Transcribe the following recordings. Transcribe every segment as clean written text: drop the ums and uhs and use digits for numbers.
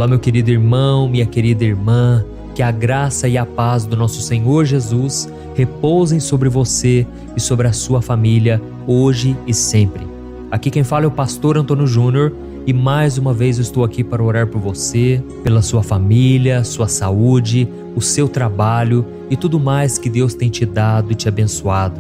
Olá, meu querido irmão, minha querida irmã, que a graça e a paz do nosso Senhor Jesus repousem sobre você e sobre a sua família, hoje e sempre. Aqui quem fala é o pastor Antônio Júnior e mais uma vez eu estou aqui para orar por você, pela sua família, sua saúde, o seu trabalho e tudo mais que Deus tem te dado e te abençoado.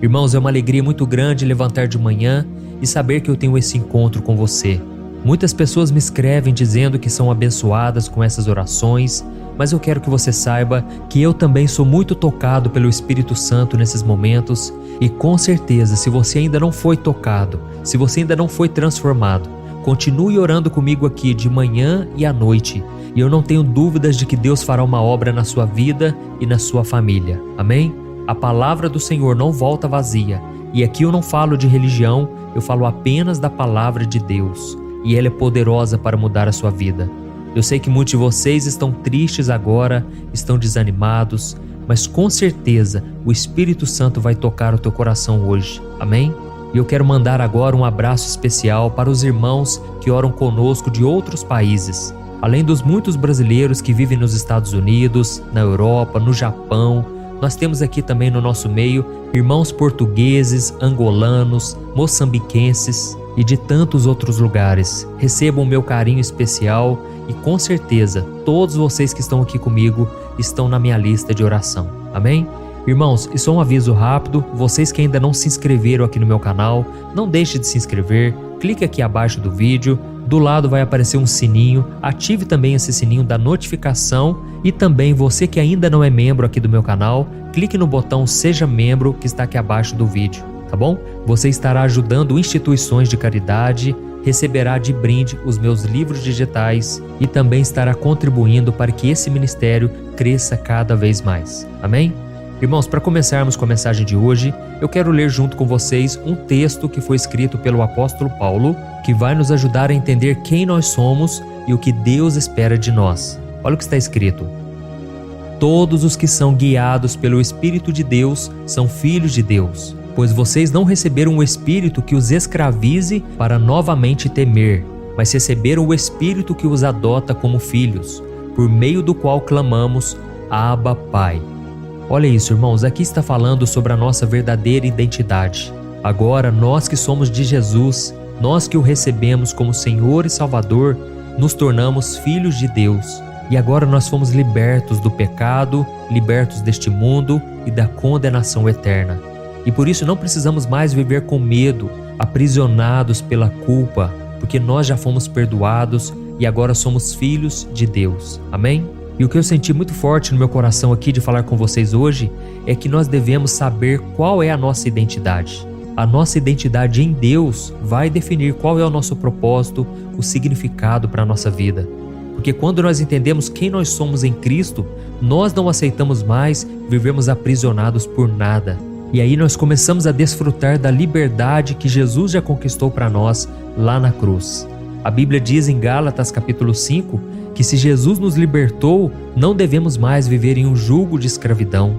Irmãos, é uma alegria muito grande levantar de manhã e saber que eu tenho esse encontro com você. Muitas pessoas me escrevem dizendo que são abençoadas com essas orações, mas eu quero que você saiba que eu também sou muito tocado pelo Espírito Santo nesses momentos e com certeza, se você ainda não foi tocado, se você ainda não foi transformado, continue orando comigo aqui de manhã e à noite e eu não tenho dúvidas de que Deus fará uma obra na sua vida e na sua família. Amém? A palavra do Senhor não volta vazia e aqui eu não falo de religião, eu falo apenas da palavra de Deus. E ela é poderosa para mudar a sua vida. Eu sei que muitos de vocês estão tristes agora, estão desanimados, mas com certeza o Espírito Santo vai tocar o teu coração hoje. Amém? E eu quero mandar agora um abraço especial para os irmãos que oram conosco de outros países. Além dos muitos brasileiros que vivem nos Estados Unidos, na Europa, no Japão, nós temos aqui também no nosso meio irmãos portugueses, angolanos, moçambiquenses e de tantos outros lugares. Recebam o meu carinho especial e com certeza todos vocês que estão aqui comigo estão na minha lista de oração. Amém? Irmãos, e só um aviso rápido, vocês que ainda não se inscreveram aqui no meu canal, não deixe de se inscrever, clique aqui abaixo do vídeo, do lado vai aparecer um sininho, ative também esse sininho da notificação e também você que ainda não é membro aqui do meu canal, clique no botão Seja Membro que está aqui abaixo do vídeo. Tá bom? Você estará ajudando instituições de caridade, receberá de brinde os meus livros digitais e também estará contribuindo para que esse ministério cresça cada vez mais. Amém? Irmãos, para começarmos com a mensagem de hoje, eu quero ler junto com vocês um texto que foi escrito pelo apóstolo Paulo, que vai nos ajudar a entender quem nós somos e o que Deus espera de nós. Olha o que está escrito. Todos os que são guiados pelo Espírito de Deus são filhos de Deus. Pois vocês não receberam um espírito que os escravize para novamente temer, mas receberam o Espírito que os adota como filhos, por meio do qual clamamos, Abba, Pai. Olha isso, irmãos, aqui está falando sobre a nossa verdadeira identidade. Agora, nós que somos de Jesus, nós que o recebemos como Senhor e Salvador, nos tornamos filhos de Deus. E agora nós fomos libertos do pecado, libertos deste mundo e da condenação eterna. E por isso não precisamos mais viver com medo, aprisionados pela culpa, porque nós já fomos perdoados e agora somos filhos de Deus. Amém? E o que eu senti muito forte no meu coração aqui de falar com vocês hoje é que nós devemos saber qual é a nossa identidade. A nossa identidade em Deus vai definir qual é o nosso propósito, o significado para a nossa vida. Porque quando nós entendemos quem nós somos em Cristo, nós não aceitamos mais vivermos aprisionados por nada. E aí nós começamos a desfrutar da liberdade que Jesus já conquistou para nós lá na cruz. A Bíblia diz em Gálatas capítulo 5 que se Jesus nos libertou, não devemos mais viver em um jugo de escravidão.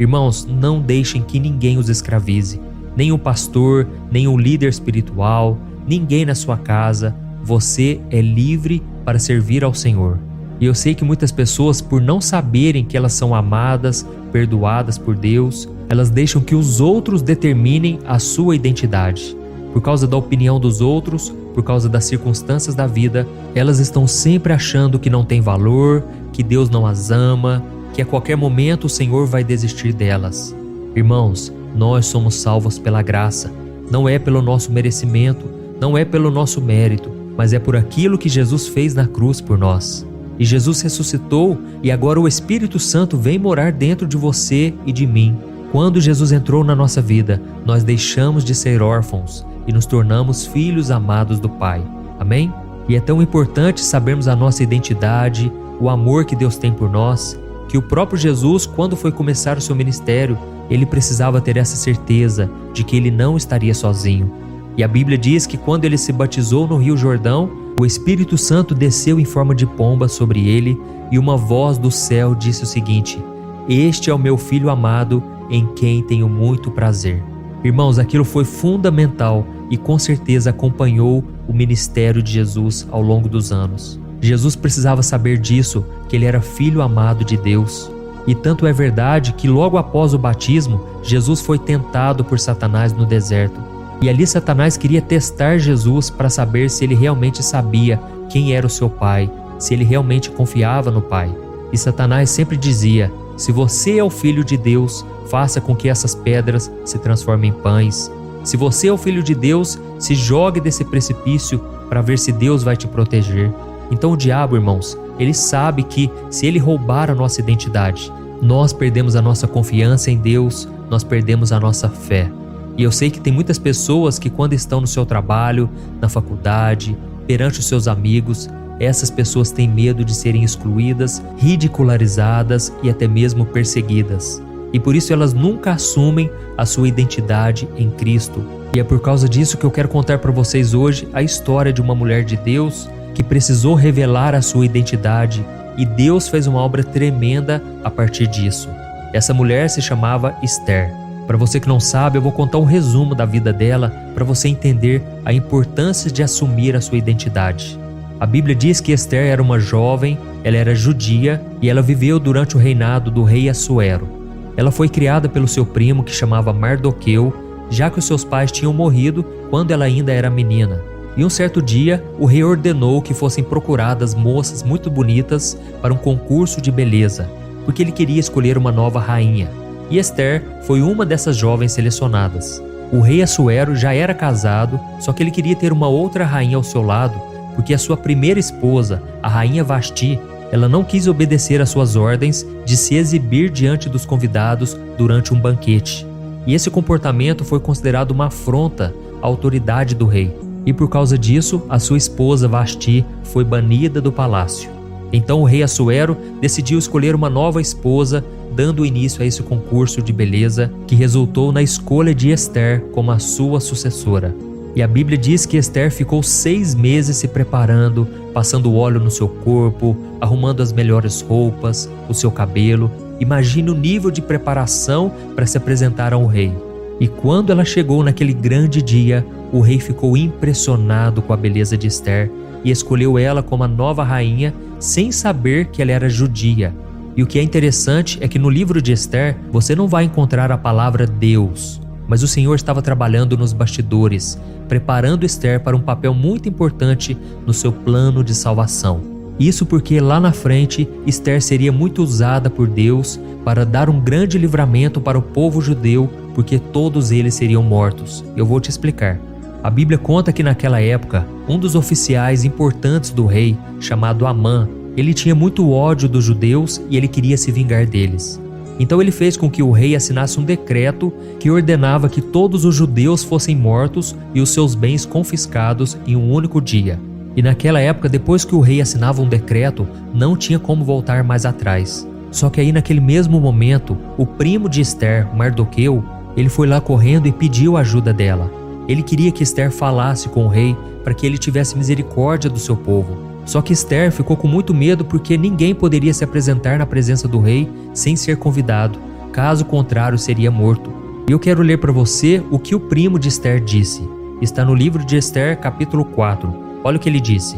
Irmãos, não deixem que ninguém os escravize. Nem um pastor, nem um líder espiritual, ninguém na sua casa. Você é livre para servir ao Senhor. E eu sei que muitas pessoas, por não saberem que elas são amadas, perdoadas por Deus, elas deixam que os outros determinem a sua identidade. Por causa da opinião dos outros, por causa das circunstâncias da vida, elas estão sempre achando que não tem valor, que Deus não as ama, que a qualquer momento o Senhor vai desistir delas. Irmãos, nós somos salvos pela graça. Não é pelo nosso merecimento, não é pelo nosso mérito, mas é por aquilo que Jesus fez na cruz por nós. E Jesus ressuscitou e agora o Espírito Santo vem morar dentro de você e de mim. Quando Jesus entrou na nossa vida, nós deixamos de ser órfãos e nos tornamos filhos amados do Pai. Amém? E é tão importante sabermos a nossa identidade, o amor que Deus tem por nós, que o próprio Jesus, quando foi começar o seu ministério, ele precisava ter essa certeza de que ele não estaria sozinho. E a Bíblia diz que quando ele se batizou no Rio Jordão, o Espírito Santo desceu em forma de pomba sobre ele e uma voz do céu disse o seguinte: Este é o meu Filho amado, em quem tenho muito prazer. Irmãos, aquilo foi fundamental e com certeza acompanhou o ministério de Jesus ao longo dos anos. Jesus precisava saber disso, que ele era filho amado de Deus. E tanto é verdade que logo após o batismo, Jesus foi tentado por Satanás no deserto. E ali Satanás queria testar Jesus para saber se ele realmente sabia quem era o seu Pai, se ele realmente confiava no Pai. E Satanás sempre dizia: se você é o Filho de Deus, faça com que essas pedras se transformem em pães. Se você é o Filho de Deus, se jogue desse precipício para ver se Deus vai te proteger. Então o diabo, irmãos, ele sabe que se ele roubar a nossa identidade, nós perdemos a nossa confiança em Deus, nós perdemos a nossa fé. E eu sei que tem muitas pessoas que quando estão no seu trabalho, na faculdade, perante os seus amigos, essas pessoas têm medo de serem excluídas, ridicularizadas e até mesmo perseguidas. E por isso elas nunca assumem a sua identidade em Cristo. E é por causa disso que eu quero contar para vocês hoje a história de uma mulher de Deus que precisou revelar a sua identidade, e Deus fez uma obra tremenda a partir disso. Essa mulher se chamava Esther. Para você que não sabe, eu vou contar um resumo da vida dela para você entender a importância de assumir a sua identidade. A Bíblia diz que Esther era uma jovem, ela era judia e ela viveu durante o reinado do rei Assuero. Ela foi criada pelo seu primo que chamava Mardoqueu, já que os seus pais tinham morrido quando ela ainda era menina. E um certo dia, o rei ordenou que fossem procuradas moças muito bonitas para um concurso de beleza, porque ele queria escolher uma nova rainha. E Esther foi uma dessas jovens selecionadas. O rei Assuero já era casado, só que ele queria ter uma outra rainha ao seu lado, porque a sua primeira esposa, a rainha Vasti, ela não quis obedecer às suas ordens de se exibir diante dos convidados durante um banquete. E esse comportamento foi considerado uma afronta à autoridade do rei. E por causa disso, a sua esposa Vasti foi banida do palácio. Então o rei Assuero decidiu escolher uma nova esposa, dando início a esse concurso de beleza que resultou na escolha de Esther como a sua sucessora. E a Bíblia diz que Esther ficou 6 meses se preparando, passando óleo no seu corpo, arrumando as melhores roupas, o seu cabelo. Imagine o nível de preparação para se apresentar ao rei. E quando ela chegou naquele grande dia, o rei ficou impressionado com a beleza de Esther e escolheu ela como a nova rainha sem saber que ela era judia. E o que é interessante é que no livro de Esther você não vai encontrar a palavra Deus, mas o Senhor estava trabalhando nos bastidores, preparando Esther para um papel muito importante no seu plano de salvação. Isso porque lá na frente, Esther seria muito usada por Deus para dar um grande livramento para o povo judeu, porque todos eles seriam mortos. Eu vou te explicar. A Bíblia conta que naquela época, um dos oficiais importantes do rei, chamado Amã, ele tinha muito ódio dos judeus e ele queria se vingar deles. Então ele fez com que o rei assinasse um decreto que ordenava que todos os judeus fossem mortos e os seus bens confiscados em um único dia. E naquela época, depois que o rei assinava um decreto, não tinha como voltar mais atrás. Só que aí naquele mesmo momento, o primo de Esther, Mardoqueu, ele foi lá correndo e pediu a ajuda dela. Ele queria que Esther falasse com o rei para que ele tivesse misericórdia do seu povo. Só que Esther ficou com muito medo porque ninguém poderia se apresentar na presença do rei sem ser convidado, caso contrário seria morto. E eu quero ler para você o que o primo de Esther disse. Está no livro de Esther, capítulo 4. Olha o que ele disse: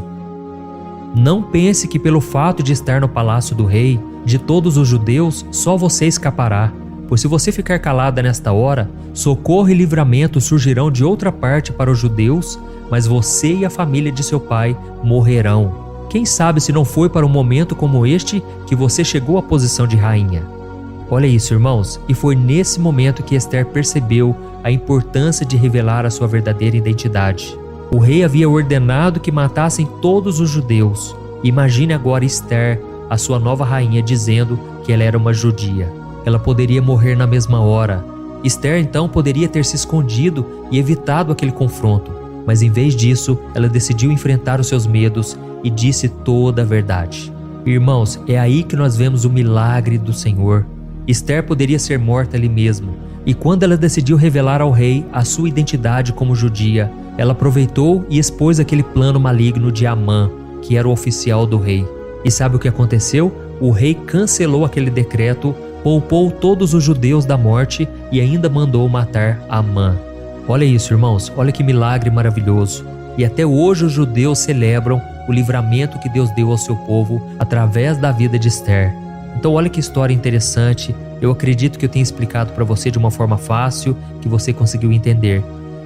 não pense que pelo fato de estar no palácio do rei, de todos os judeus, só você escapará. Pois se você ficar calada nesta hora, socorro e livramento surgirão de outra parte para os judeus, mas você e a família de seu pai morrerão. Quem sabe se não foi para um momento como este que você chegou à posição de rainha. Olha isso, irmãos, e foi nesse momento que Esther percebeu a importância de revelar a sua verdadeira identidade. O rei havia ordenado que matassem todos os judeus. Imagine agora Esther, a sua nova rainha, dizendo que ela era uma judia. Ela poderia morrer na mesma hora. Esther então poderia ter se escondido e evitado aquele confronto, mas em vez disso, ela decidiu enfrentar os seus medos e disse toda a verdade. Irmãos, é aí que nós vemos o milagre do Senhor. Esther poderia ser morta ali mesmo, e quando ela decidiu revelar ao rei a sua identidade como judia, ela aproveitou e expôs aquele plano maligno de Amã, que era o oficial do rei. E sabe o que aconteceu? O rei cancelou aquele decreto, poupou todos os judeus da morte e ainda mandou matar Amã. Olha isso, irmãos, olha que milagre maravilhoso. E até hoje os judeus celebram o livramento que Deus deu ao seu povo através da vida de Esther. Então olha que história interessante, eu acredito que eu tenha explicado para você de uma forma fácil, que você conseguiu entender.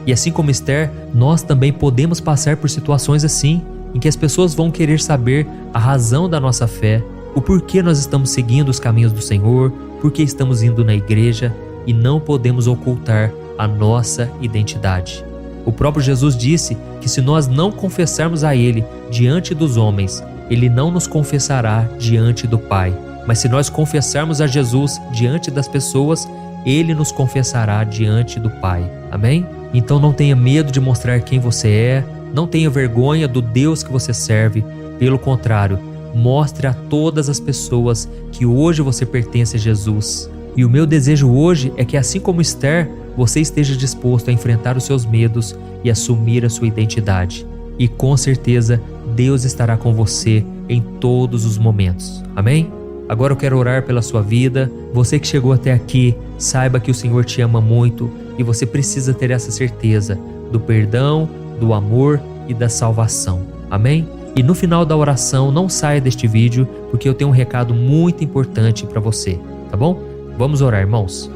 E assim como Esther, nós também podemos passar por situações assim, em que as pessoas vão querer saber a razão da nossa fé, o porquê nós estamos seguindo os caminhos do Senhor, porquê estamos indo na igreja, e não podemos ocultar a nossa identidade. O próprio Jesus disse que se nós não confessarmos a Ele diante dos homens, Ele não nos confessará diante do Pai. Mas se nós confessarmos a Jesus diante das pessoas, Ele nos confessará diante do Pai. Amém? Então não tenha medo de mostrar quem você é, não tenha vergonha do Deus que você serve. Pelo contrário, mostre a todas as pessoas que hoje você pertence a Jesus. E o meu desejo hoje é que, assim como Esther, você esteja disposto a enfrentar os seus medos e assumir a sua identidade. E com certeza, Deus estará com você em todos os momentos. Amém? Agora eu quero orar pela sua vida. Você que chegou até aqui, saiba que o Senhor te ama muito e você precisa ter essa certeza do perdão, do amor e da salvação. Amém? E no final da oração, não saia deste vídeo, porque eu tenho um recado muito importante para você, tá bom? Vamos orar, irmãos.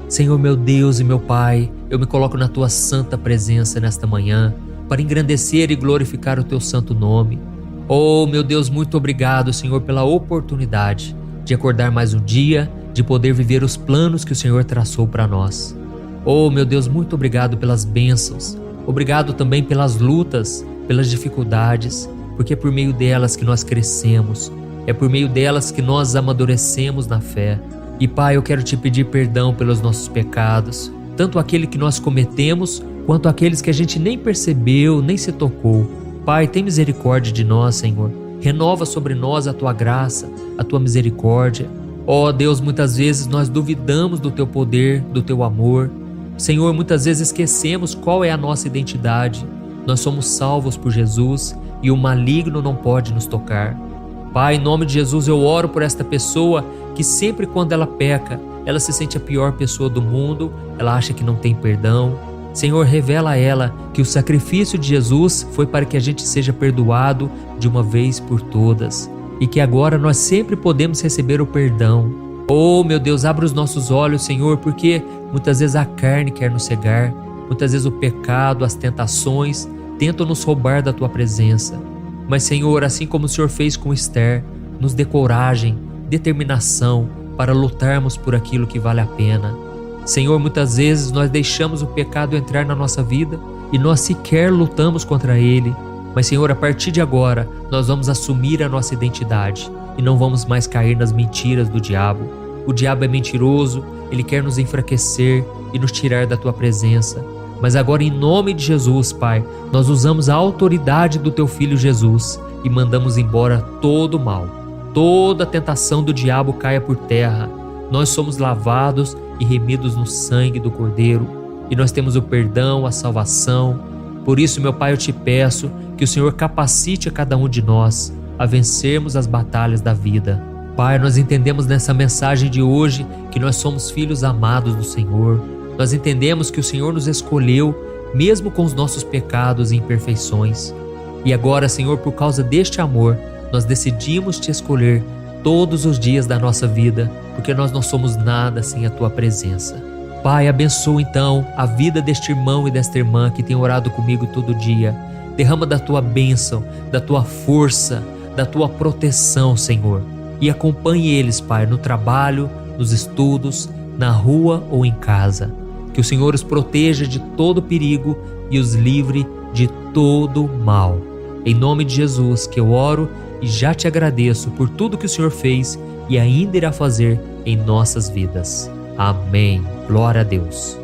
Senhor meu Deus e meu Pai, eu me coloco na Tua santa presença nesta manhã para engrandecer e glorificar o Teu santo nome. Oh, meu Deus, muito obrigado, Senhor, pela oportunidade de acordar mais um dia, de poder viver os planos que o Senhor traçou para nós. Oh, meu Deus, muito obrigado pelas bênçãos. Obrigado também pelas lutas, pelas dificuldades, porque é por meio delas que nós crescemos, é por meio delas que nós amadurecemos na fé. E Pai, eu quero te pedir perdão pelos nossos pecados, tanto aquele que nós cometemos, quanto aqueles que a gente nem percebeu, nem se tocou. Pai, tem misericórdia de nós, Senhor. Renova sobre nós a Tua graça, a Tua misericórdia. Ó Deus, muitas vezes nós duvidamos do Teu poder, do Teu amor. Senhor, muitas vezes esquecemos qual é a nossa identidade. Nós somos salvos por Jesus e o maligno não pode nos tocar. Pai, em nome de Jesus, eu oro por esta pessoa que sempre quando ela peca, ela se sente a pior pessoa do mundo, ela acha que não tem perdão. Senhor, revela a ela que o sacrifício de Jesus foi para que a gente seja perdoado de uma vez por todas e que agora nós sempre podemos receber o perdão. Oh, meu Deus, abre os nossos olhos, Senhor, porque muitas vezes a carne quer nos cegar, muitas vezes o pecado, as tentações tentam nos roubar da Tua presença. Mas, Senhor, assim como o Senhor fez com Esther, nos dê coragem, determinação para lutarmos por aquilo que vale a pena. Senhor, muitas vezes nós deixamos o pecado entrar na nossa vida e nós sequer lutamos contra ele. Mas, Senhor, a partir de agora, nós vamos assumir a nossa identidade e não vamos mais cair nas mentiras do diabo. O diabo é mentiroso, ele quer nos enfraquecer e nos tirar da Tua presença. Mas agora, em nome de Jesus, Pai, nós usamos a autoridade do Teu Filho Jesus e mandamos embora todo o mal. Toda a tentação do diabo caia por terra. Nós somos lavados e remidos no sangue do Cordeiro e nós temos o perdão, a salvação. Por isso, meu Pai, eu te peço que o Senhor capacite a cada um de nós a vencermos as batalhas da vida. Pai, nós entendemos nessa mensagem de hoje que nós somos filhos amados do Senhor. Nós entendemos que o Senhor nos escolheu, mesmo com os nossos pecados e imperfeições. E agora, Senhor, por causa deste amor, nós decidimos Te escolher todos os dias da nossa vida, porque nós não somos nada sem a Tua presença. Pai, abençoa então a vida deste irmão e desta irmã que tem orado comigo todo dia. Derrama da Tua bênção, da Tua força, da Tua proteção, Senhor. E acompanhe eles, Pai, no trabalho, nos estudos, na rua ou em casa. Que o Senhor os proteja de todo perigo e os livre de todo mal. Em nome de Jesus que eu oro e já Te agradeço por tudo que o Senhor fez e ainda irá fazer em nossas vidas. Amém. Glória a Deus.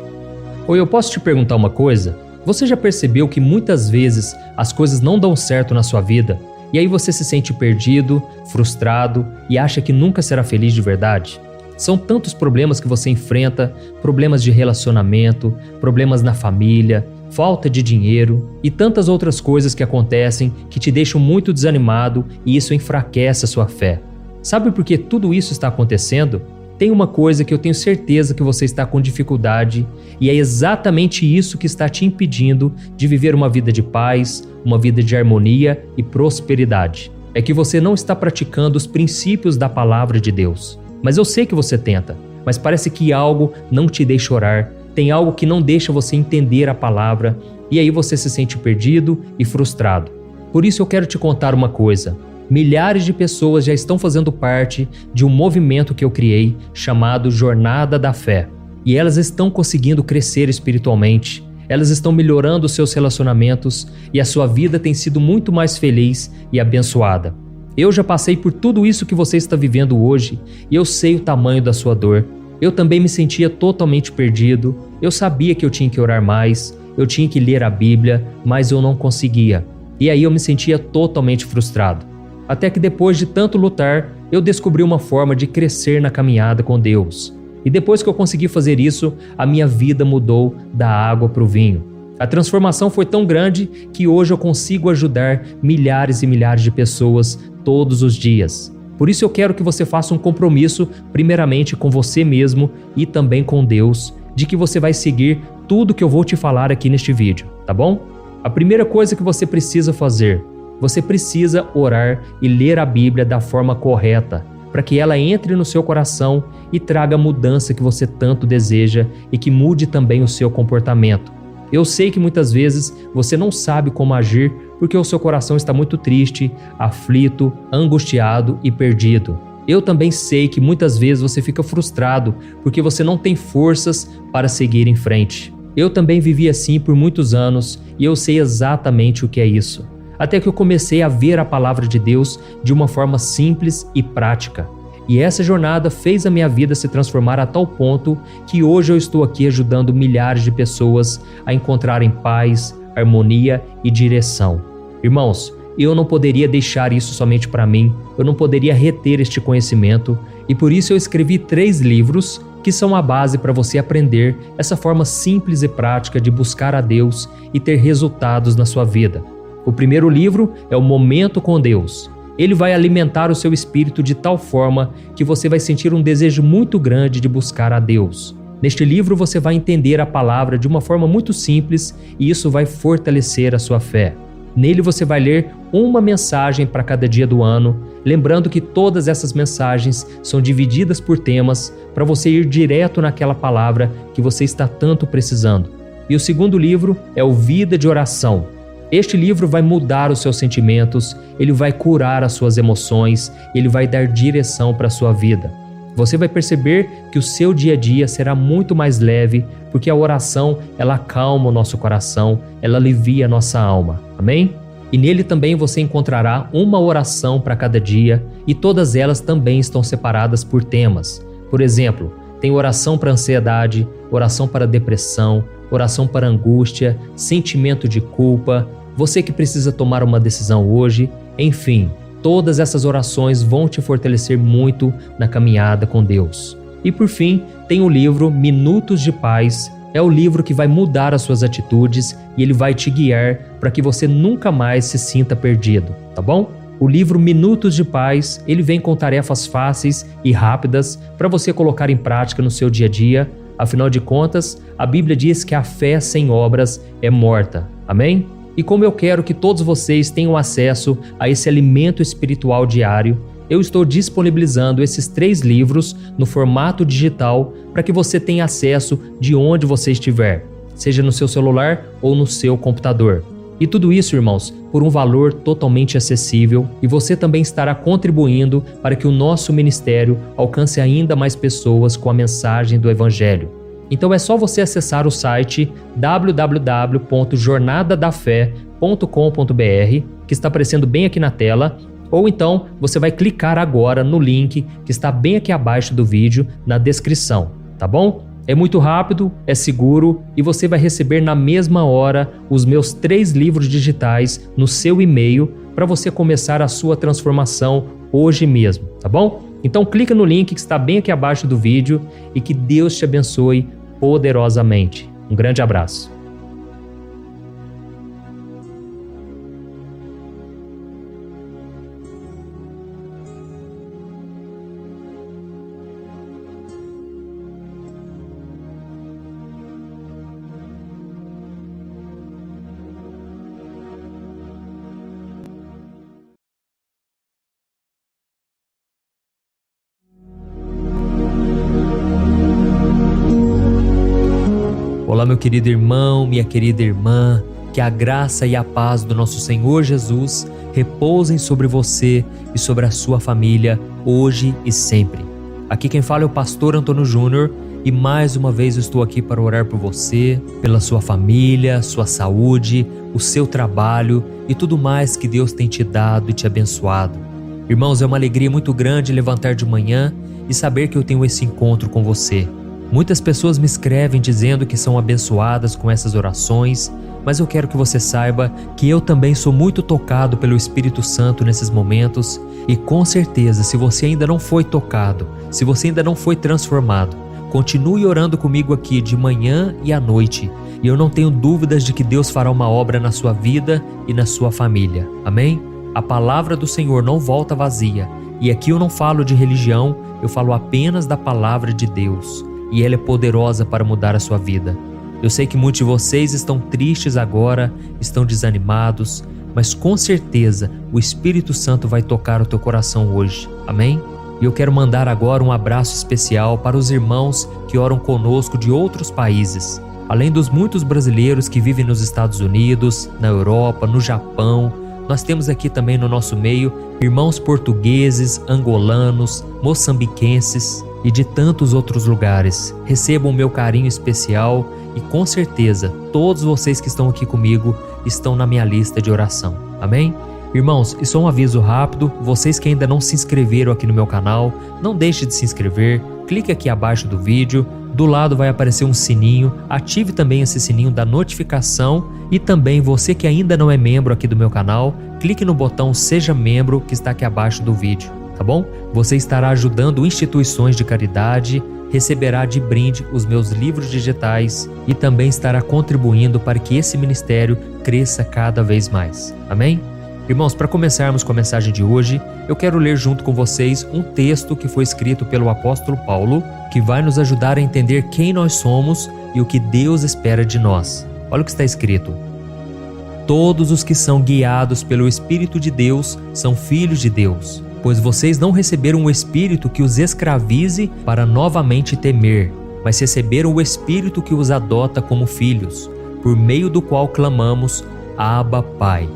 Oi, eu posso te perguntar uma coisa? Você já percebeu que muitas vezes as coisas não dão certo na sua vida e aí você se sente perdido, frustrado e acha que nunca será feliz de verdade? São tantos problemas que você enfrenta, problemas de relacionamento, problemas na família, falta de dinheiro e tantas outras coisas que acontecem que te deixam muito desanimado e isso enfraquece a sua fé. Sabe por que tudo isso está acontecendo? tem uma coisa que eu tenho certeza que você está com dificuldade e é exatamente isso que está te impedindo de viver uma vida de paz, uma vida de harmonia e prosperidade. É que você não está praticando os princípios da palavra de Deus. Mas eu sei que você tenta, mas parece que algo não te deixa orar, tem algo que não deixa você entender a palavra e aí você se sente perdido e frustrado. Por isso eu quero te contar uma coisa. Milhares de pessoas já estão fazendo parte de um movimento que eu criei chamado Jornada da Fé. E elas estão conseguindo crescer espiritualmente, elas estão melhorando seus relacionamentos e a sua vida tem sido muito mais feliz e abençoada. Eu já passei por tudo isso que você está vivendo hoje e eu sei o tamanho da sua dor. Eu também me sentia totalmente perdido, eu sabia que eu tinha que orar mais, eu tinha que ler a Bíblia, mas eu não conseguia. E aí eu me sentia totalmente frustrado. Até que depois de tanto lutar, eu descobri uma forma de crescer na caminhada com Deus. E depois que eu consegui fazer isso, a minha vida mudou da água para o vinho. A transformação foi tão grande que hoje eu consigo ajudar milhares e milhares de pessoas todos os dias. Por isso eu quero que você faça um compromisso, primeiramente com você mesmo e também com Deus, de que você vai seguir tudo que eu vou te falar aqui neste vídeo, tá bom? A primeira coisa que você precisa fazer, você precisa orar e ler a Bíblia da forma correta, para que ela entre no seu coração e traga a mudança que você tanto deseja e que mude também o seu comportamento. Eu sei que muitas vezes você não sabe como agir porque o seu coração está muito triste, aflito, angustiado e perdido. Eu também sei que muitas vezes você fica frustrado porque você não tem forças para seguir em frente. Eu também vivi assim por muitos anos e eu sei exatamente o que é isso. Até que eu comecei a ver a palavra de Deus de uma forma simples e prática. E essa jornada fez a minha vida se transformar a tal ponto que hoje eu estou aqui ajudando milhares de pessoas a encontrarem paz, harmonia e direção. Irmãos, eu não poderia deixar isso somente para mim, eu não poderia reter este conhecimento e por isso eu escrevi 3 livros que são a base para você aprender essa forma simples e prática de buscar a Deus e ter resultados na sua vida. O primeiro livro é o Momento com Deus. Ele vai alimentar o seu espírito de tal forma que você vai sentir um desejo muito grande de buscar a Deus. Neste livro você vai entender a palavra de uma forma muito simples e isso vai fortalecer a sua fé. Nele você vai ler uma mensagem para cada dia do ano, lembrando que todas essas mensagens são divididas por temas para você ir direto naquela palavra que você está tanto precisando. E o segundo livro é o Vida de Oração. Este livro vai mudar os seus sentimentos, ele vai curar as suas emoções, ele vai dar direção para a sua vida. Você vai perceber que o seu dia a dia será muito mais leve, porque a oração, ela acalma o nosso coração, ela alivia a nossa alma. Amém? E nele também você encontrará uma oração para cada dia e todas elas também estão separadas por temas. Por exemplo, tem oração para ansiedade, oração para depressão, oração para angústia, sentimento de culpa, você que precisa tomar uma decisão hoje, enfim, todas essas orações vão te fortalecer muito na caminhada com Deus. E por fim, tem o livro Minutos de Paz, é o livro que vai mudar as suas atitudes e ele vai te guiar para que você nunca mais se sinta perdido, tá bom? O livro Minutos de Paz, ele vem com tarefas fáceis e rápidas para você colocar em prática no seu dia a dia. Afinal de contas, a Bíblia diz que a fé sem obras é morta. Amém? E como eu quero que todos vocês tenham acesso a esse alimento espiritual diário, eu estou disponibilizando esses 3 livros no formato digital para que você tenha acesso de onde você estiver, seja no seu celular ou no seu computador. E tudo isso, irmãos, por um valor totalmente acessível e você também estará contribuindo para que o nosso ministério alcance ainda mais pessoas com a mensagem do Evangelho. Então é só você acessar o site www.jornadadafé.com.br, que está aparecendo bem aqui na tela, ou então você vai clicar agora no link que está bem aqui abaixo do vídeo, na descrição, tá bom? É muito rápido, é seguro e você vai receber na mesma hora os meus 3 livros digitais no seu e-mail para você começar a sua transformação hoje mesmo, tá bom? Então clica no link que está bem aqui abaixo do vídeo e que Deus te abençoe poderosamente. Um grande abraço. Olá, meu querido irmão, minha querida irmã, que a graça e a paz do nosso Senhor Jesus repousem sobre você e sobre a sua família, hoje e sempre. Aqui quem fala é o pastor Antônio Júnior e mais uma vez eu estou aqui para orar por você, pela sua família, sua saúde, o seu trabalho e tudo mais que Deus tem te dado e te abençoado. Irmãos, é uma alegria muito grande levantar de manhã e saber que eu tenho esse encontro com você. Muitas pessoas me escrevem dizendo que são abençoadas com essas orações, mas eu quero que você saiba que eu também sou muito tocado pelo Espírito Santo nesses momentos e com certeza, se você ainda não foi tocado, se você ainda não foi transformado, continue orando comigo aqui de manhã e à noite e eu não tenho dúvidas de que Deus fará uma obra na sua vida e na sua família. Amém? A palavra do Senhor não volta vazia e aqui eu não falo de religião, eu falo apenas da palavra de Deus. E ela é poderosa para mudar a sua vida. Eu sei que muitos de vocês estão tristes agora, estão desanimados, mas com certeza o Espírito Santo vai tocar o teu coração hoje. Amém? E eu quero mandar agora um abraço especial para os irmãos que oram conosco de outros países. Além dos muitos brasileiros que vivem nos Estados Unidos, na Europa, no Japão, nós temos aqui também no nosso meio irmãos portugueses, angolanos, moçambiquenses e de tantos outros lugares. Recebam o meu carinho especial e com certeza todos vocês que estão aqui comigo estão na minha lista de oração. Amém? Irmãos, e só um aviso rápido, vocês que ainda não se inscreveram aqui no meu canal, não deixe de se inscrever, clique aqui abaixo do vídeo, do lado vai aparecer um sininho, ative também esse sininho da notificação e também você que ainda não é membro aqui do meu canal, clique no botão Seja Membro que está aqui abaixo do vídeo, tá bom? Você estará ajudando instituições de caridade, receberá de brinde os meus livros digitais e também estará contribuindo para que esse ministério cresça cada vez mais. Amém? Irmãos, para começarmos com a mensagem de hoje, eu quero ler junto com vocês um texto que foi escrito pelo apóstolo Paulo, que vai nos ajudar a entender quem nós somos e o que Deus espera de nós. Olha o que está escrito. Todos os que são guiados pelo Espírito de Deus são filhos de Deus, pois vocês não receberam o Espírito que os escravize para novamente temer, mas receberam o Espírito que os adota como filhos, por meio do qual clamamos, Abba, Pai.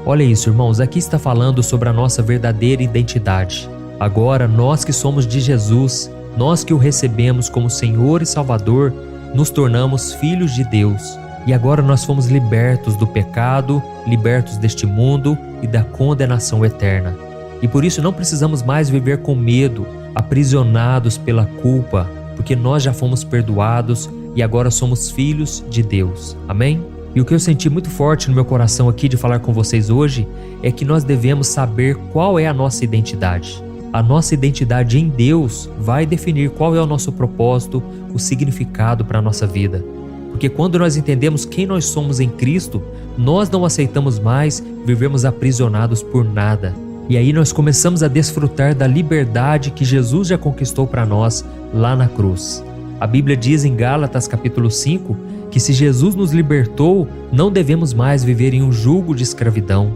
Olha isso, irmãos, aqui está falando sobre a nossa verdadeira identidade. Agora, nós que somos de Jesus, nós que o recebemos como Senhor e Salvador, nos tornamos filhos de Deus. E agora nós fomos libertos do pecado, libertos deste mundo e da condenação eterna. E por isso não precisamos mais viver com medo, aprisionados pela culpa, porque nós já fomos perdoados e agora somos filhos de Deus. Amém? E o que eu senti muito forte no meu coração aqui de falar com vocês hoje é que nós devemos saber qual é a nossa identidade. A nossa identidade em Deus vai definir qual é o nosso propósito, o significado para a nossa vida. Porque quando nós entendemos quem nós somos em Cristo, nós não aceitamos mais vivermos aprisionados por nada. E aí nós começamos a desfrutar da liberdade que Jesus já conquistou para nós lá na cruz. A Bíblia diz em Gálatas capítulo 5 que se Jesus nos libertou, não devemos mais viver em um jugo de escravidão.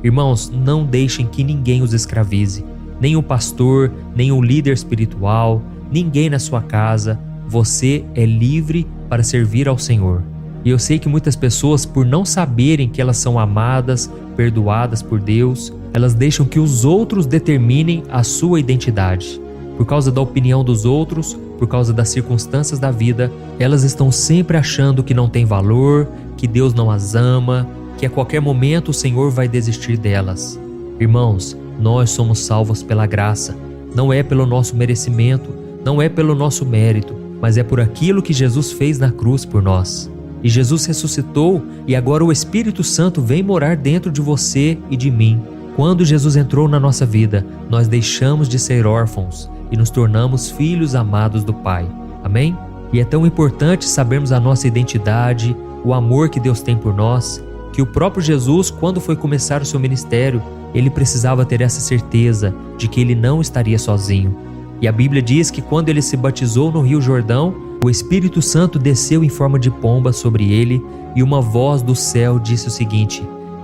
Irmãos, não deixem que ninguém os escravize. Nem um pastor, nem um líder espiritual, ninguém na sua casa. Você é livre para servir ao Senhor. E eu sei que muitas pessoas, por não saberem que elas são amadas, perdoadas por Deus, elas deixam que os outros determinem a sua identidade. Por causa da opinião dos outros, por causa das circunstâncias da vida, elas estão sempre achando que não tem valor, que Deus não as ama, que a qualquer momento o Senhor vai desistir delas. Irmãos, nós somos salvos pela graça. Não é pelo nosso merecimento, não é pelo nosso mérito, mas é por aquilo que Jesus fez na cruz por nós. E Jesus ressuscitou e agora o Espírito Santo vem morar dentro de você e de mim. Quando Jesus entrou na nossa vida, nós deixamos de ser órfãos e nos tornamos filhos amados do Pai. Amém? E é tão importante sabermos a nossa identidade, o amor que Deus tem por nós, que o próprio Jesus, quando foi começar o seu ministério, ele precisava ter essa certeza de que ele não estaria sozinho. E a Bíblia diz que quando ele se batizou no Rio Jordão, o Espírito Santo desceu em forma de pomba sobre ele e uma voz do céu disse o seguinte: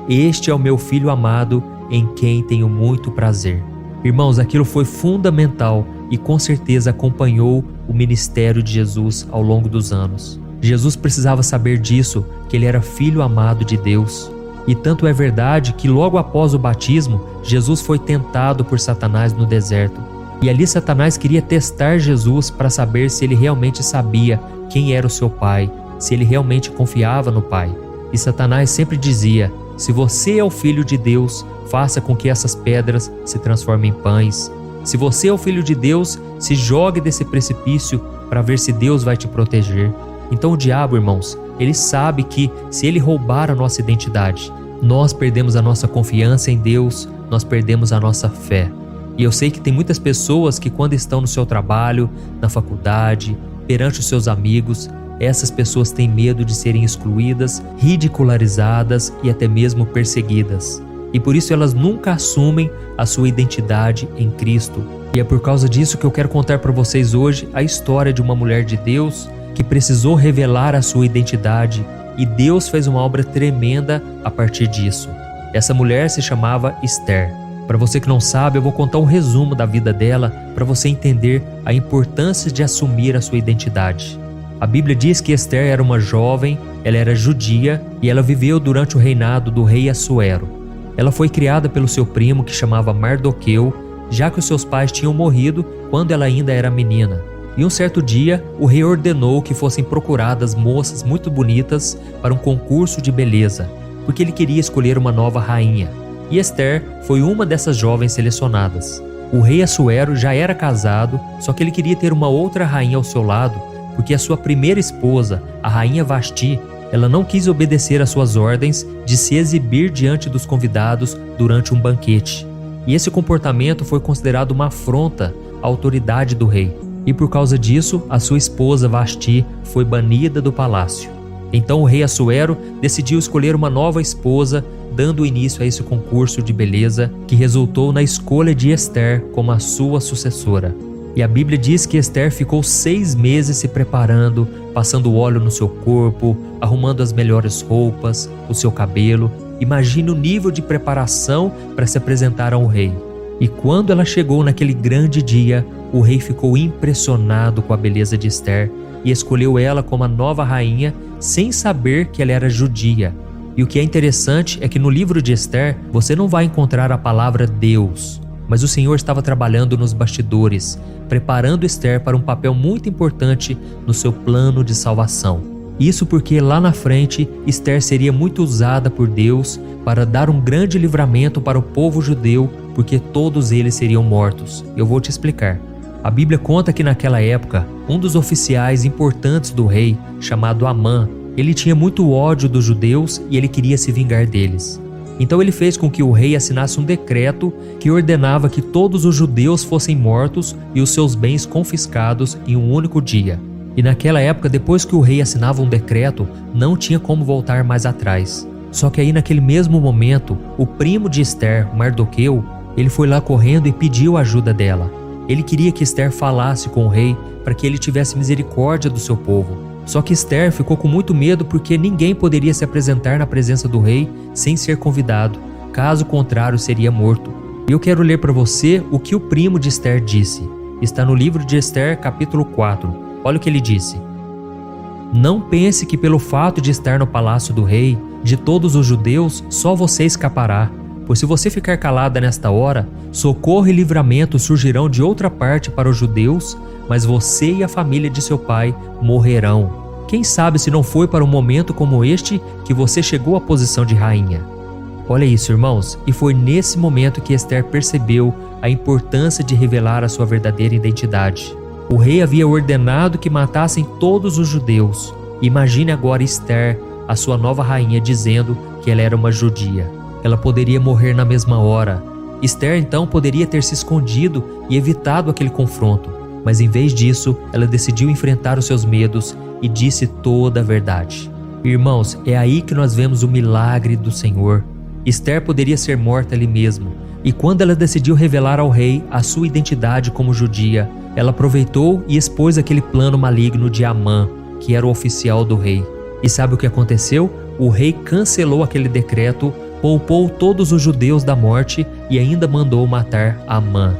"Este é o meu Filho amado, em quem tenho muito prazer." Irmãos, aquilo foi fundamental e com certeza acompanhou o ministério de Jesus ao longo dos anos. Jesus precisava saber disso, que ele era filho amado de Deus. E tanto é verdade que logo após o batismo, Jesus foi tentado por Satanás no deserto. E ali Satanás queria testar Jesus para saber se ele realmente sabia quem era o seu Pai, se ele realmente confiava no Pai. E Satanás sempre dizia: se você é o Filho de Deus, faça com que essas pedras se transformem em pães. Se você é o Filho de Deus, se jogue desse precipício para ver se Deus vai te proteger. Então o diabo, irmãos, ele sabe que se ele roubar a nossa identidade, nós perdemos a nossa confiança em Deus, nós perdemos a nossa fé. E eu sei que tem muitas pessoas que quando estão no seu trabalho, na faculdade, perante os seus amigos, essas pessoas têm medo de serem excluídas, ridicularizadas e até mesmo perseguidas. E por isso elas nunca assumem a sua identidade em Cristo. E é por causa disso que eu quero contar para vocês hoje a história de uma mulher de Deus que precisou revelar a sua identidade, e Deus fez uma obra tremenda a partir disso. Essa mulher se chamava Esther. Para você que não sabe, eu vou contar um resumo da vida dela para você entender a importância de assumir a sua identidade. A Bíblia diz que Esther era uma jovem, ela era judia e ela viveu durante o reinado do rei Assuero. Ela foi criada pelo seu primo que chamava Mardoqueu, já que os seus pais tinham morrido quando ela ainda era menina. E um certo dia, o rei ordenou que fossem procuradas moças muito bonitas para um concurso de beleza, porque ele queria escolher uma nova rainha. E Esther foi uma dessas jovens selecionadas. O rei Assuero já era casado, só que ele queria ter uma outra rainha ao seu lado, porque a sua primeira esposa, a rainha Vasti, ela não quis obedecer às suas ordens de se exibir diante dos convidados durante um banquete. E esse comportamento foi considerado uma afronta à autoridade do rei. E por causa disso, a sua esposa Vasti foi banida do palácio. Então o rei Assuero decidiu escolher uma nova esposa, dando início a esse concurso de beleza que resultou na escolha de Esther como a sua sucessora. E a Bíblia diz que Esther ficou 6 meses se preparando, passando óleo no seu corpo, arrumando as melhores roupas, o seu cabelo. Imagine o nível de preparação para se apresentar ao rei. E quando ela chegou naquele grande dia, o rei ficou impressionado com a beleza de Esther e escolheu ela como a nova rainha sem saber que ela era judia. E o que é interessante é que no livro de Esther você não vai encontrar a palavra Deus, mas o Senhor estava trabalhando nos bastidores, preparando Esther para um papel muito importante no seu plano de salvação. Isso porque lá na frente Esther seria muito usada por Deus para dar um grande livramento para o povo judeu, porque todos eles seriam mortos. Eu vou te explicar. A Bíblia conta que naquela época, um dos oficiais importantes do rei, chamado Amã, ele tinha muito ódio dos judeus e ele queria se vingar deles. Então ele fez com que o rei assinasse um decreto que ordenava que todos os judeus fossem mortos e os seus bens confiscados em um único dia. E naquela época, depois que o rei assinava um decreto, não tinha como voltar mais atrás. Só que aí naquele mesmo momento, o primo de Esther, Mardoqueu, ele foi lá correndo e pediu a ajuda dela. Ele queria que Esther falasse com o rei para que ele tivesse misericórdia do seu povo. Só que Esther ficou com muito medo porque ninguém poderia se apresentar na presença do rei sem ser convidado, caso contrário seria morto. E eu quero ler para você o que o primo de Esther disse. Está no livro de Esther, capítulo 4. Olha o que ele disse: não pense que pelo fato de estar no palácio do rei, de todos os judeus, só você escapará. Pois se você ficar calada nesta hora, socorro e livramento surgirão de outra parte para os judeus, mas você e a família de seu pai morrerão. Quem sabe se não foi para um momento como este que você chegou à posição de rainha. Olha isso, irmãos, e foi nesse momento que Esther percebeu a importância de revelar a sua verdadeira identidade. O rei havia ordenado que matassem todos os judeus. Imagine agora Esther, a sua nova rainha, dizendo que ela era uma judia. Ela poderia morrer na mesma hora. Esther então poderia ter se escondido e evitado aquele confronto, mas em vez disso, ela decidiu enfrentar os seus medos e disse toda a verdade. Irmãos, é aí que nós vemos o milagre do Senhor. Esther poderia ser morta ali mesmo, e quando ela decidiu revelar ao rei a sua identidade como judia, ela aproveitou e expôs aquele plano maligno de Amã, que era o oficial do rei. E sabe o que aconteceu? O rei cancelou aquele decreto, poupou todos os judeus da morte e ainda mandou matar Amã.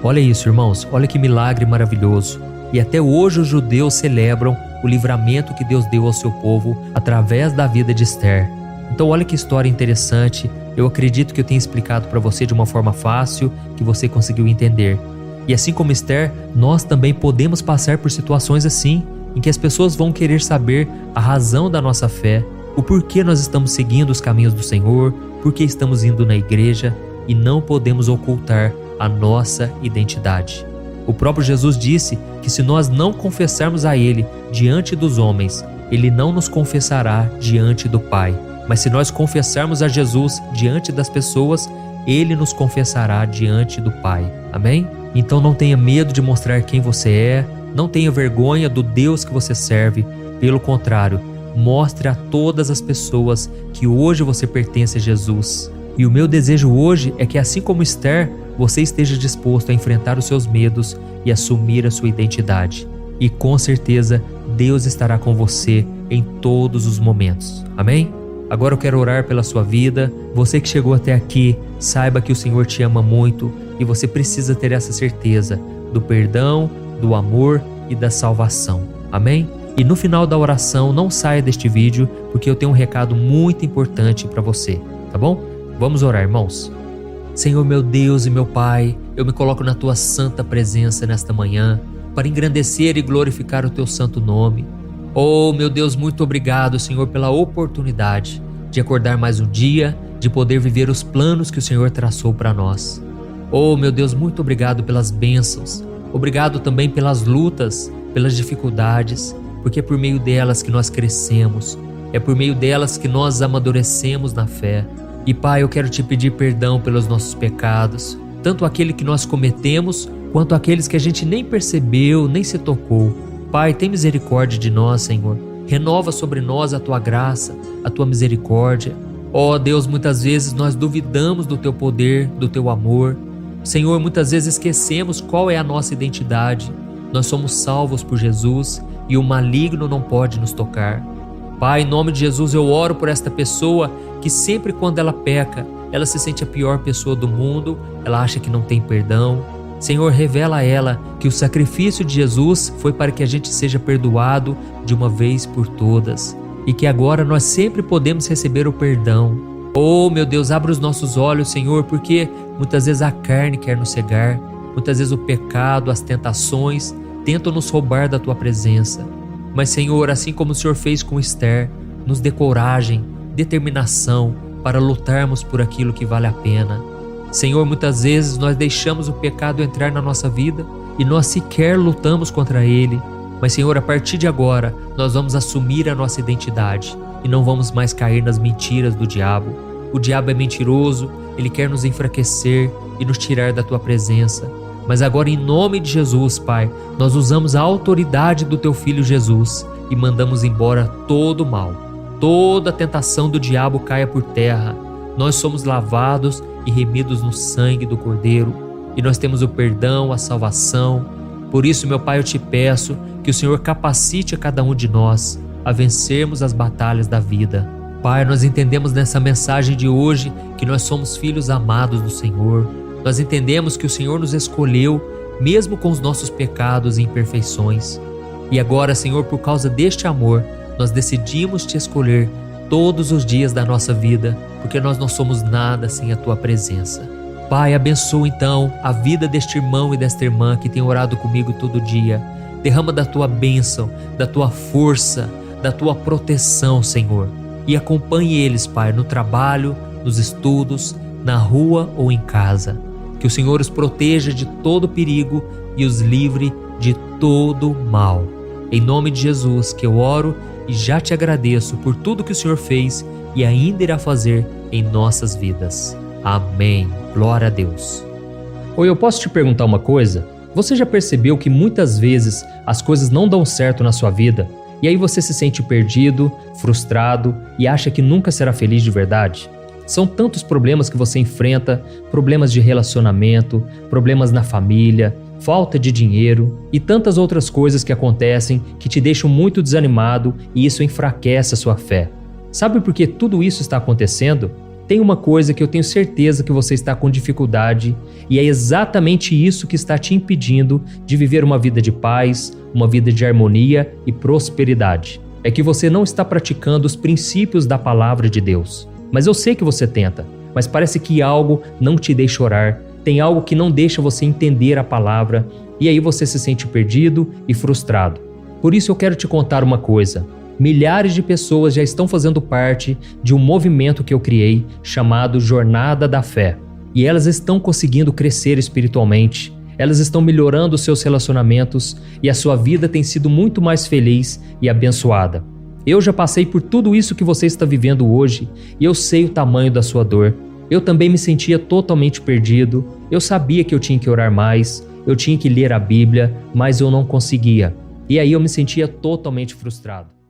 Olha isso, irmãos, olha que milagre maravilhoso. E até hoje os judeus celebram o livramento que Deus deu ao seu povo através da vida de Esther. Então olha que história interessante, eu acredito que eu tenho explicado para você de uma forma fácil, que você conseguiu entender. E assim como Esther, nós também podemos passar por situações assim, em que as pessoas vão querer saber a razão da nossa fé, o porquê nós estamos seguindo os caminhos do Senhor, porquê estamos indo na igreja, e não podemos ocultar a nossa identidade. O próprio Jesus disse que se nós não confessarmos a Ele diante dos homens, Ele não nos confessará diante do Pai. Mas se nós confessarmos a Jesus diante das pessoas, Ele nos confessará diante do Pai. Amém? Então não tenha medo de mostrar quem você é, não tenha vergonha do Deus que você serve. Pelo contrário, mostre a todas as pessoas que hoje você pertence a Jesus. E o meu desejo hoje é que, assim como Esther, você esteja disposto a enfrentar os seus medos e assumir a sua identidade. E com certeza, Deus estará com você em todos os momentos. Amém? Agora eu quero orar pela sua vida. Você que chegou até aqui, saiba que o Senhor te ama muito e você precisa ter essa certeza do perdão, do amor e da salvação. Amém? E no final da oração, não saia deste vídeo, porque eu tenho um recado muito importante para você, tá bom? Vamos orar, irmãos. Senhor meu Deus e meu Pai, eu me coloco na Tua santa presença nesta manhã para engrandecer e glorificar o Teu santo nome. Oh, meu Deus, muito obrigado, Senhor, pela oportunidade de acordar mais um dia, de poder viver os planos que o Senhor traçou para nós. Oh, meu Deus, muito obrigado pelas bênçãos. Obrigado também pelas lutas, pelas dificuldades, porque é por meio delas que nós crescemos, é por meio delas que nós amadurecemos na fé. E Pai, eu quero te pedir perdão pelos nossos pecados, tanto aquele que nós cometemos, quanto aqueles que a gente nem percebeu, nem se tocou. Pai, tem misericórdia de nós, Senhor. Renova sobre nós a Tua graça, a Tua misericórdia. Ó Deus, muitas vezes nós duvidamos do Teu poder, do Teu amor. Senhor, muitas vezes esquecemos qual é a nossa identidade. Nós somos salvos por Jesus e o maligno não pode nos tocar. Pai, em nome de Jesus, eu oro por esta pessoa que sempre quando ela peca, ela se sente a pior pessoa do mundo, ela acha que não tem perdão. Senhor, revela a ela que o sacrifício de Jesus foi para que a gente seja perdoado de uma vez por todas e que agora nós sempre podemos receber o perdão. Oh, meu Deus, abre os nossos olhos, Senhor, porque muitas vezes a carne quer nos cegar, muitas vezes o pecado, as tentações tentam nos roubar da Tua presença. Mas, Senhor, assim como o Senhor fez com Esther, nos dê coragem, determinação para lutarmos por aquilo que vale a pena. Senhor, muitas vezes nós deixamos o pecado entrar na nossa vida e nós sequer lutamos contra ele. Mas, Senhor, a partir de agora, nós vamos assumir a nossa identidade e não vamos mais cair nas mentiras do diabo. O diabo é mentiroso, ele quer nos enfraquecer e nos tirar da Tua presença. Mas agora, em nome de Jesus, Pai, nós usamos a autoridade do Teu Filho Jesus e mandamos embora todo o mal. Toda a tentação do diabo caia por terra. Nós somos lavados e remidos no sangue do Cordeiro e nós temos o perdão, a salvação. Por isso, meu Pai, eu te peço que o Senhor capacite a cada um de nós a vencermos as batalhas da vida. Pai, nós entendemos nessa mensagem de hoje que nós somos filhos amados do Senhor. Nós entendemos que o Senhor nos escolheu, mesmo com os nossos pecados e imperfeições. E agora, Senhor, por causa deste amor, nós decidimos Te escolher todos os dias da nossa vida, porque nós não somos nada sem a Tua presença. Pai, abençoa então a vida deste irmão e desta irmã que tem orado comigo todo dia. Derrama da Tua bênção, da Tua força, da Tua proteção, Senhor. E acompanhe eles, Pai, no trabalho, nos estudos, na rua ou em casa. Que o Senhor os proteja de todo perigo e os livre de todo mal. Em nome de Jesus que eu oro e já Te agradeço por tudo que o Senhor fez e ainda irá fazer em nossas vidas. Amém. Glória a Deus. Oi, eu posso te perguntar uma coisa? Você já percebeu que muitas vezes as coisas não dão certo na sua vida e aí você se sente perdido, frustrado e acha que nunca será feliz de verdade? São tantos problemas que você enfrenta, problemas de relacionamento, problemas na família, falta de dinheiro e tantas outras coisas que acontecem que te deixam muito desanimado e isso enfraquece a sua fé. Sabe por que tudo isso está acontecendo? tem uma coisa que eu tenho certeza que você está com dificuldade e é exatamente isso que está te impedindo de viver uma vida de paz, uma vida de harmonia e prosperidade. É que você não está praticando os princípios da palavra de Deus. Mas eu sei que você tenta, mas parece que algo não te deixa orar, tem algo que não deixa você entender a palavra e aí você se sente perdido e frustrado. Por isso eu quero te contar uma coisa. Milhares de pessoas já estão fazendo parte de um movimento que eu criei chamado Jornada da Fé. E elas estão conseguindo crescer espiritualmente, elas estão melhorando os seus relacionamentos e a sua vida tem sido muito mais feliz e abençoada. Eu já passei por tudo isso que você está vivendo hoje e eu sei o tamanho da sua dor. Eu também me sentia totalmente perdido, eu sabia que eu tinha que orar mais, eu tinha que ler a Bíblia, mas eu não conseguia. E aí eu me sentia totalmente frustrado.